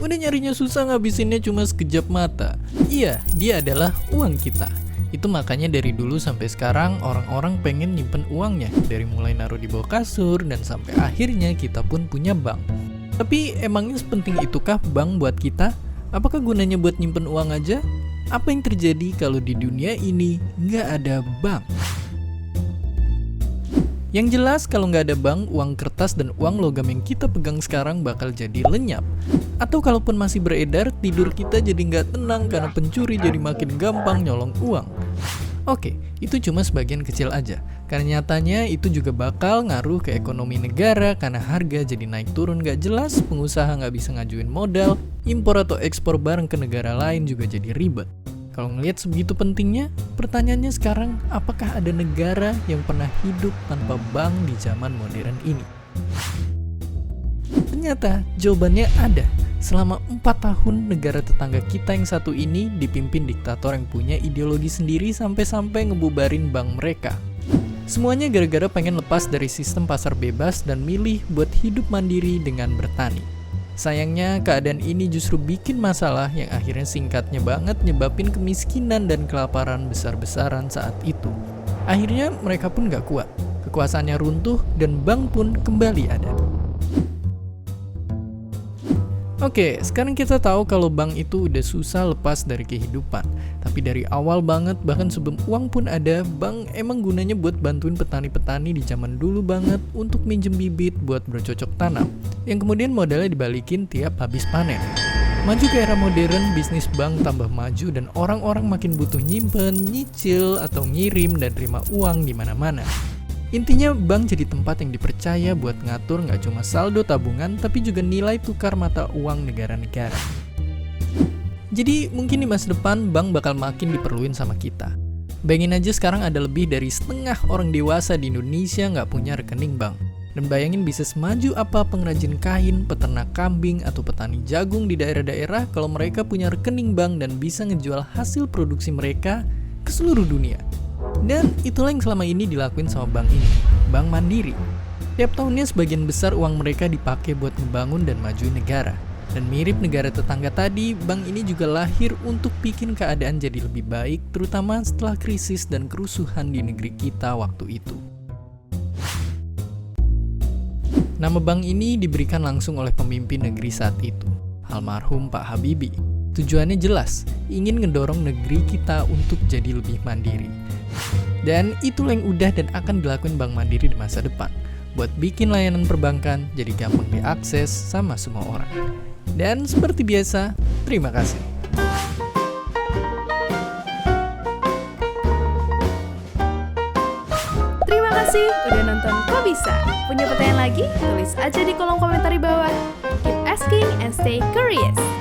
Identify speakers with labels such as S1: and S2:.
S1: Udah nyarinya susah, ngabisinnya cuma sekejap mata. Iya, dia adalah uang kita. Itu makanya dari dulu sampai sekarang orang-orang pengen nyimpen uangnya. Dari mulai naruh di bawah kasur dan sampai akhirnya kita pun punya bank. Tapi emangnya sepenting itukah bank buat kita? Apakah gunanya buat nyimpen uang aja? Apa yang terjadi kalau di dunia ini nggak ada bank? Yang jelas kalau nggak ada bank, uang kertas dan uang logam yang kita pegang sekarang bakal jadi lenyap. Atau kalaupun masih beredar, tidur kita jadi nggak tenang karena pencuri jadi makin gampang nyolong uang. Oke, itu cuma sebagian kecil aja. Karena nyatanya itu juga bakal ngaruh ke ekonomi negara karena harga jadi naik turun nggak jelas, pengusaha nggak bisa ngajuin modal, impor atau ekspor barang ke negara lain juga jadi ribet. Kalau ngelihat sebegitu pentingnya, pertanyaannya sekarang, apakah ada negara yang pernah hidup tanpa bank di zaman modern ini? Ternyata jawabannya ada. Selama 4 tahun, negara tetangga kita yang satu ini dipimpin diktator yang punya ideologi sendiri sampai-sampai ngebubarin bank mereka. Semuanya gara-gara pengen lepas dari sistem pasar bebas dan milih buat hidup mandiri dengan bertani. Sayangnya keadaan ini justru bikin masalah yang akhirnya singkatnya banget nyebabin kemiskinan dan kelaparan besar-besaran saat itu. Akhirnya mereka pun gak kuat, kekuasaannya runtuh dan bank pun kembali ada. Oke, sekarang kita tahu kalau bank itu udah susah lepas dari kehidupan. Tapi dari awal banget, bahkan sebelum uang pun ada, bank emang gunanya buat bantuin petani-petani di zaman dulu banget untuk minjem bibit buat bercocok tanam, yang kemudian modalnya dibalikin tiap habis panen. Maju ke era modern, bisnis bank tambah maju dan orang-orang makin butuh nyimpen, nyicil, atau ngirim dan terima uang di mana-mana. Intinya bank jadi tempat yang dipercaya buat ngatur nggak cuma saldo tabungan, tapi juga nilai tukar mata uang negara-negara. Jadi mungkin di masa depan bank bakal makin diperluin sama kita. Bayangin aja sekarang ada lebih dari setengah orang dewasa di Indonesia nggak punya rekening bank. Dan bayangin bisa semaju apa pengrajin kain, peternak kambing, atau petani jagung di daerah-daerah kalau mereka punya rekening bank dan bisa ngejual hasil produksi mereka ke seluruh dunia. Dan itulah yang selama ini dilakuin sama bank ini, Bank Mandiri. Tiap tahunnya sebagian besar uang mereka dipakai buat ngebangun dan majuin negara. Dan mirip negara tetangga tadi, bank ini juga lahir untuk bikin keadaan jadi lebih baik, terutama setelah krisis dan kerusuhan di negeri kita waktu itu. Nama bank ini diberikan langsung oleh pemimpin negeri saat itu, almarhum Pak Habibie. Tujuannya jelas, ingin ngedorong negeri kita untuk jadi lebih mandiri. Dan itulah yang udah dan akan dilakuin Bank Mandiri di masa depan, buat bikin layanan perbankan jadi gampang diakses sama semua orang. Dan seperti biasa, terima kasih.
S2: Terima kasih udah nonton Kok Bisa. Punya pertanyaan lagi? Tulis aja di kolom komentar di bawah. Keep asking and stay curious.